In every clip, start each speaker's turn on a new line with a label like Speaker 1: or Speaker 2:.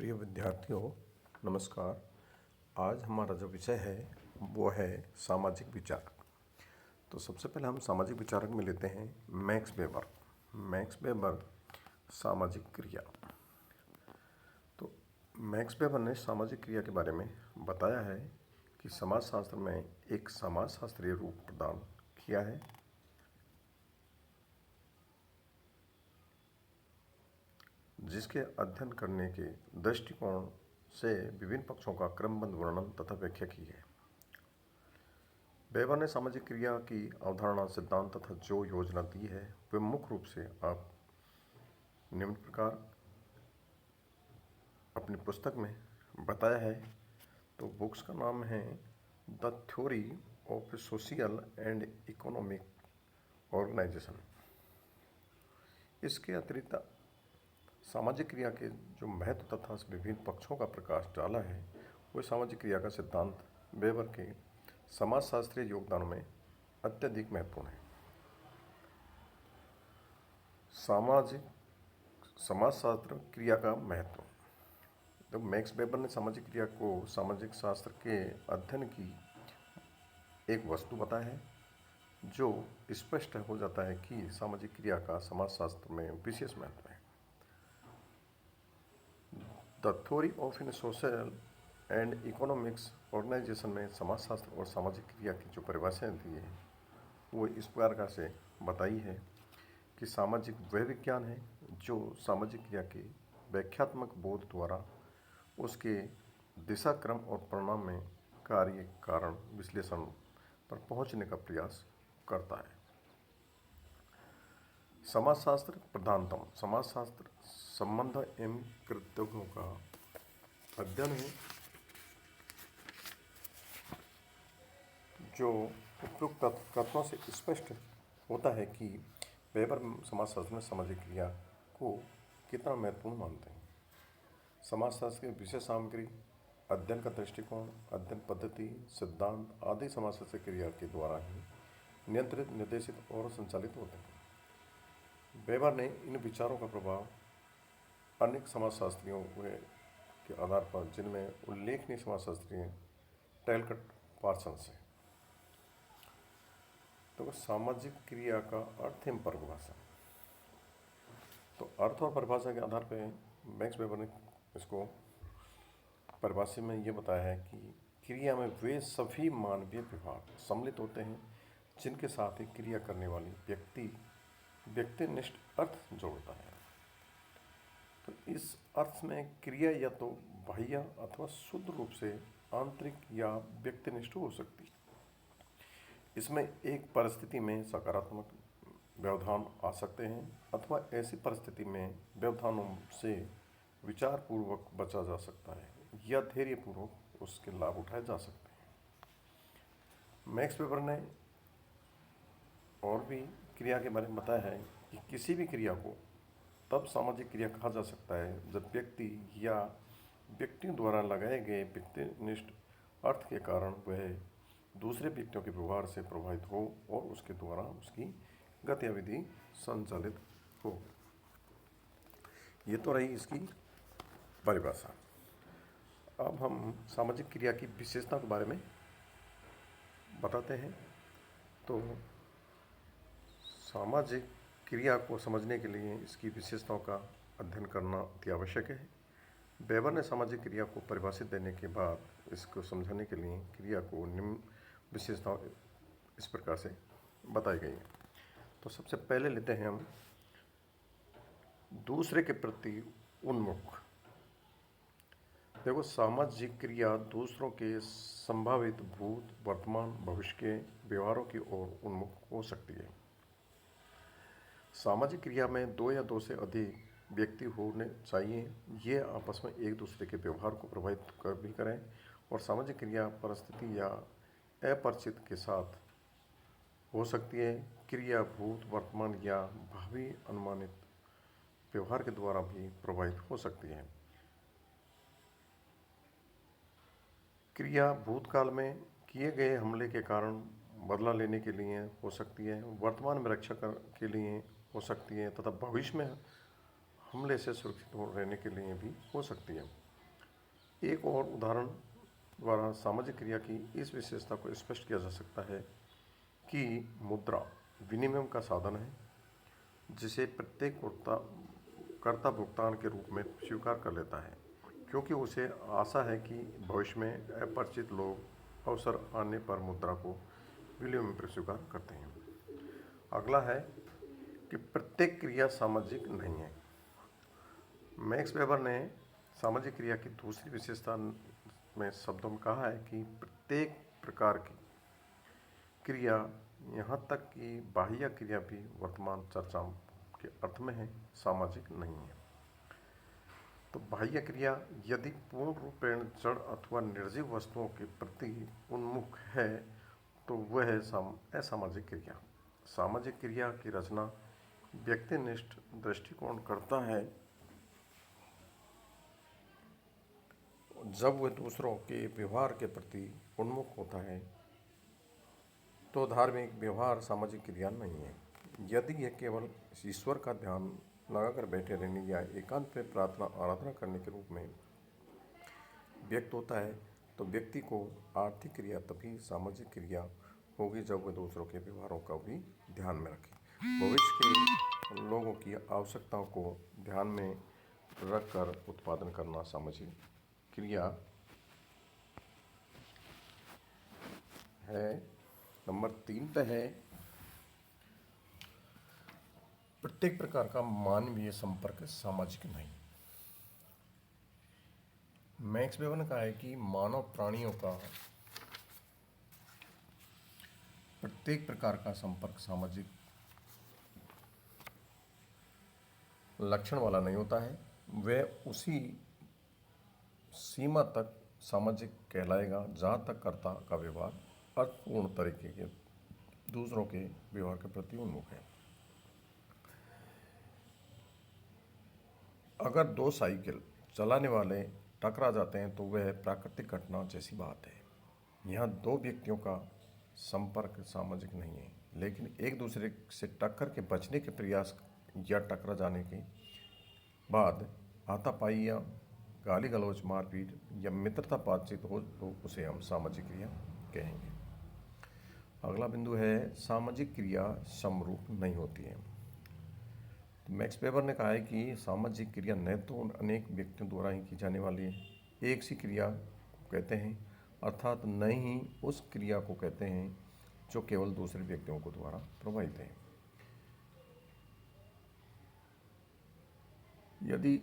Speaker 1: प्रिय विद्यार्थियों, नमस्कार। आज हमारा जो विषय है वो है सामाजिक विचार। तो सबसे पहले हम सामाजिक विचारक में लेते हैं मैक्स वेबर। मैक्स वेबर सामाजिक क्रिया। तो मैक्स वेबर ने सामाजिक क्रिया के बारे में बताया है कि समाजशास्त्र में एक समाजशास्त्रीय रूप प्रदान किया है जिसके अध्ययन करने के दृष्टिकोण से विभिन्न पक्षों का क्रमबद्ध वर्णन तथा व्याख्या की है। वेबर ने सामाजिक क्रिया की अवधारणा, सिद्धांत तथा जो योजना दी है वे मुख्य रूप से आप निम्न प्रकार अपनी पुस्तक में बताया है। तो बुक्स का नाम है the theory of social and economic organisation. इसके अतिरिक्त सामाजिक क्रिया के जो महत्व तथा विभिन्न पक्षों का प्रकाश डाला है वह सामाजिक क्रिया का सिद्धांत वेबर के समाजशास्त्रीय योगदान में अत्यधिक महत्वपूर्ण है। समाजशास्त्र क्रिया का महत्व। तो मैक्स वेबर ने सामाजिक क्रिया को सामाजिक शास्त्र के अध्ययन की एक वस्तु बताया है जो स्पष्ट हो जाता है कि सामाजिक क्रिया का समाजशास्त्र में विशेष महत्व है। The theory of in social and economics organisation में समाजशास्त्र और सामाजिक क्रिया की जो परिभाषाएं दी है वो इस प्रकार से बताई है कि सामाजिक वह विज्ञान है जो सामाजिक क्रिया के व्याख्यात्मक बोध द्वारा उसके दिशा, क्रम और परिणाम में कार्य कारण विश्लेषण पर पहुंचने का प्रयास करता है। समाजशास्त्र प्रधानतम समाजशास्त्र संबंध एवं कृत्यों का अध्ययन है जो उपयुक्त तत्वों से स्पष्ट होता है कि वेबर समाजशास्त्र में सामाजिक क्रिया को कितना महत्वपूर्ण मानते हैं। समाजशास्त्र की विशेष सामग्री, अध्ययन का दृष्टिकोण, अध्ययन पद्धति, सिद्धांत आदि समाजशास्त्र क्रिया के द्वारा ही नियंत्रित, निर्देशित और संचालित होते हैं। वेबर ने इन विचारों का प्रभाव अनेक समाजशास्त्रियों के आधार पर, जिनमें उल्लेखनीय समाजशास्त्री टैलकट पार्सन्स हैं। तो सामाजिक क्रिया का अर्थ एवं परिभाषा। तो अर्थ और परिभाषा के आधार पर मैक्स वेबर ने इसको परिभाषा में ये बताया है कि क्रिया में वे सभी मानवीय विभाग सम्मिलित होते हैं जिनके साथ ही क्रिया करने वाली व्यक्तिनिष्ठ अर्थ जोड़ता है। तो इस अर्थ में क्रिया या तो बाह्य अथवा शुद्ध रूप से आंतरिक या व्यक्तिनिष्ठ हो सकती है। इसमें एक परिस्थिति में सकारात्मक व्यवधान आ सकते हैं अथवा ऐसी परिस्थिति में व्यवधानों से विचार पूर्वक बचा जा सकता है या धैर्य पूर्वक उसके लाभ उठाए जा सकते हैं। मैक्स वेबर ने और भी क्रिया के बारे में बताया है कि किसी भी क्रिया को तब सामाजिक क्रिया कहा जा सकता है जब व्यक्ति या व्यक्तियों द्वारा लगाए गए व्यक्तिनिष्ठ अर्थ के कारण वह दूसरे व्यक्तियों के व्यवहार से प्रभावित हो और उसके द्वारा उसकी गतिविधि संचालित हो। ये तो रही इसकी परिभाषा। अब हम सामाजिक क्रिया की विशेषता के बारे में बताते हैं। तो सामाजिक क्रिया को समझने के लिए इसकी विशेषताओं का अध्ययन करना अति आवश्यक है। वेबर ने सामाजिक क्रिया को परिभाषित देने के बाद इसको समझाने के लिए क्रिया को निम्न विशेषताओं इस प्रकार से बताई गई हैं। तो सबसे पहले लेते हैं हम दूसरे के प्रति उन्मुख। देखो, सामाजिक क्रिया दूसरों के संभावित भूत, वर्तमान, भविष्य के व्यवहारों की ओर उन्मुख हो सकती है। सामाजिक क्रिया में दो या दो से अधिक व्यक्ति होने चाहिए। ये आपस में एक दूसरे के व्यवहार को प्रभावित भी करें और सामाजिक क्रिया परिस्थिति या अपरिचित के साथ हो सकती है। क्रिया भूत, वर्तमान या भावी अनुमानित व्यवहार के द्वारा भी प्रभावित हो सकती है। क्रिया भूतकाल में किए गए हमले के कारण बदला लेने के लिए हो सकती है, वर्तमान में रक्षा के लिए हो सकती है तथा भविष्य में हमले से सुरक्षित रहने के लिए भी हो सकती है। एक और उदाहरण द्वारा सामाजिक क्रिया की इस विशेषता को स्पष्ट किया जा सकता है कि मुद्रा विनिमय का साधन है जिसे प्रत्येक कर्ता भुगतान के रूप में स्वीकार कर लेता है, क्योंकि उसे आशा है कि भविष्य में अपरिचित लोग अवसर आने पर मुद्रा को विनिमय में स्वीकार करते हैं। अगला है कि प्रत्येक क्रिया सामाजिक नहीं है। मैक्स वेबर ने सामाजिक क्रिया की दूसरी विशेषता में शब्दों में कहा है कि प्रत्येक प्रकार की क्रिया, यहाँ तक कि बाह्य क्रिया भी वर्तमान चर्चा के अर्थ में है, सामाजिक नहीं है। तो बाह्य क्रिया यदि पूर्ण रूपेण जड़ अथवा निर्जीव वस्तुओं के प्रति उन्मुख है तो वह है असामाजिक क्रिया। सामाजिक क्रिया की रचना व्यक्तिनिष्ठ दृष्टिकोण करता है जब वह दूसरों के व्यवहार के प्रति उन्मुख होता है, तो धार्मिक व्यवहार सामाजिक क्रिया नहीं है। यदि यह केवल ईश्वर का ध्यान लगाकर बैठे रहने या एकांत में प्रार्थना आराधना करने के रूप में व्यक्त होता है, तो व्यक्ति को आर्थिक क्रिया तभी सामाजिक क्रिया होगी जब वह दूसरों के व्यवहारों का भी ध्यान में रखे। भविष्य के लोगों की आवश्यकताओं को ध्यान में रखकर उत्पादन करना सामाजिक क्रिया है। नंबर 3 पे है प्रत्येक प्रकार का मानवीय संपर्क सामाजिक नहीं। मैक्स वेबर ने कहा है कि मानव प्राणियों का प्रत्येक प्रकार का संपर्क सामाजिक लक्षण वाला नहीं होता है। वह उसी सीमा तक सामाजिक कहलाएगा जहाँ तक कर्ता का व्यवहार अर्थपूर्ण तरीके के दूसरों के व्यवहार के प्रति उन्मुख है। अगर दो साइकिल चलाने वाले टकरा जाते हैं तो वह प्राकृतिक घटना जैसी बात है। यहाँ दो व्यक्तियों का संपर्क सामाजिक नहीं है, लेकिन एक दूसरे से टक्कर के बचने के प्रयास या टकरा जाने के बाद हाथापाई या गाली गलौज, मारपीट या मित्रता बातचीत हो तो उसे हम सामाजिक क्रिया कहेंगे। अगला बिंदु है सामाजिक क्रिया समरूप नहीं होती है। तो मैक्स वेबर ने कहा है कि सामाजिक क्रिया न तो अनेक व्यक्तियों द्वारा ही की जाने वाली है, एक सी क्रिया को कहते हैं, अर्थात न ही उस क्रिया को कहते हैं जो केवल दूसरे व्यक्तियों को द्वारा प्रभावित है। यदि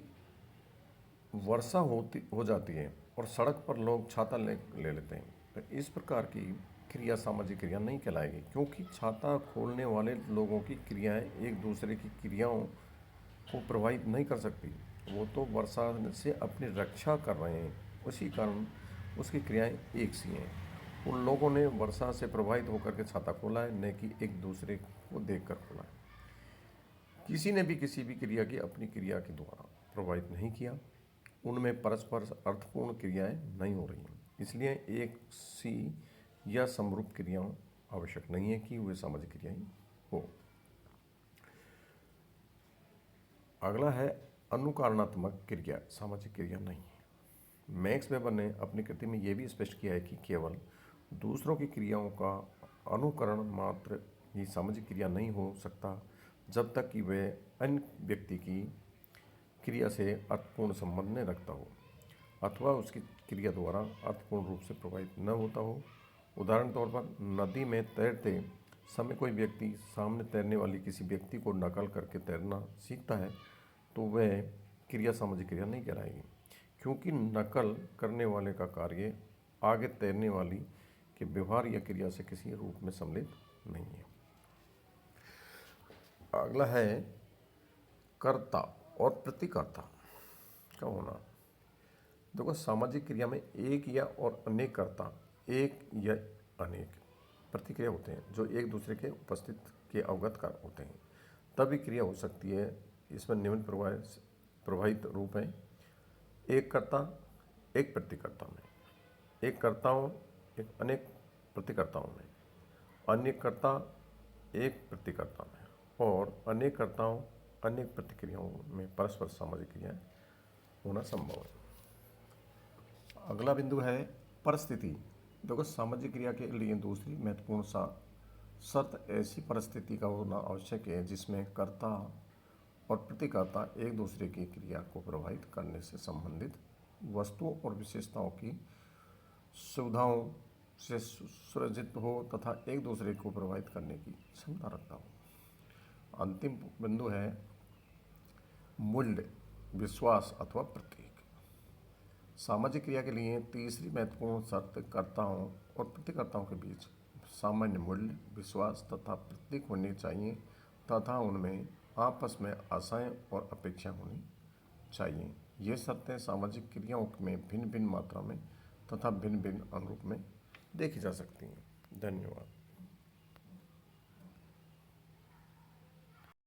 Speaker 1: वर्षा हो जाती है और सड़क पर लोग छाता ले लेते हैं, तो इस प्रकार की क्रिया सामाजिक क्रिया नहीं कहलाएगी, क्योंकि छाता खोलने वाले लोगों की क्रियाएं एक दूसरे की क्रियाओं को प्रभावित नहीं कर सकती। वो तो वर्षा से अपनी रक्षा कर रहे हैं, उसी कारण उसकी क्रियाएं एक सी हैं। उन लोगों ने वर्षा से प्रभावित होकर के छाता खोला है, न कि एक दूसरे को देखकर खोला है। किसी ने भी किसी भी क्रिया की अपनी क्रिया के द्वारा प्रभावित नहीं किया। उनमें परस्पर अर्थपूर्ण क्रियाएं नहीं हो रही हैं, इसलिए एक सी या समरूप क्रियाओं आवश्यक नहीं है कि वे सामाजिक क्रियाएं हो। अगला है अनुकारणात्मक क्रिया सामाजिक क्रिया नहीं है। मैक्स वेबर ने अपनी कृति में यह भी स्पष्ट किया है कि केवल दूसरों की क्रियाओं का अनुकरण मात्र ही सामाजिक क्रिया नहीं हो सकता जब तक कि वह अन्य व्यक्ति की क्रिया से अर्थपूर्ण संबंध न रखता हो अथवा उसकी क्रिया द्वारा अर्थपूर्ण रूप से प्रभावित न होता हो। उदाहरण तौर पर नदी में तैरते समय कोई व्यक्ति सामने तैरने वाली किसी व्यक्ति को नकल करके तैरना सीखता है तो वह क्रिया सामाजिक क्रिया नहीं कहलाएगी, क्योंकि नकल करने वाले का कार्य आगे तैरने वाली के व्यवहार या क्रिया से किसी रूप में सम्मिलित नहीं है। अगला है कर्ता और प्रतिकर्ता का होना। देखो, सामाजिक क्रिया में एक या और अनेक कर्ता, एक या अनेक प्रतिक्रिया होते हैं जो एक दूसरे के उपस्थित के अवगत कर होते हैं, तभी क्रिया हो सकती है। इसमें निम्न प्रभावित रूप हैं: एक कर्ता एक प्रतिकर्ता में, एक कर्ताओं एक अनेक प्रतिकर्ताओं में, अनेक कर्ता एक प्रतिकर्ता में और अनेक कर्ताओं अनेक प्रतिक्रियाओं में परस्पर सामाजिक क्रियाएं होना संभव है। अगला बिंदु है परिस्थिति। देखो, सामाजिक क्रिया के लिए दूसरी महत्वपूर्ण शर्त ऐसी परिस्थिति का होना आवश्यक है जिसमें कर्ता और प्रतिकर्ता एक दूसरे की क्रिया को प्रभावित करने से संबंधित वस्तुओं और विशेषताओं की सुविधाओं से सुरक्षित हो तथा एक दूसरे को प्रभावित करने की क्षमता रखता हो। अंतिम बिंदु है मूल्य, विश्वास अथवा प्रतीक। सामाजिक क्रिया के लिए तीसरी महत्वपूर्ण शर्त कर्ताओं और प्रतिकर्ताओं के बीच सामान्य मूल्य, विश्वास तथा प्रतीक होने चाहिए तथा उनमें आपस में आशाएं और अपेक्षा होनी चाहिए। ये शर्तें सामाजिक क्रियाओं में भिन्न भिन्न मात्रा में तथा भिन्न भिन्न अनुरूप में देखी जा सकती हैं। धन्यवाद।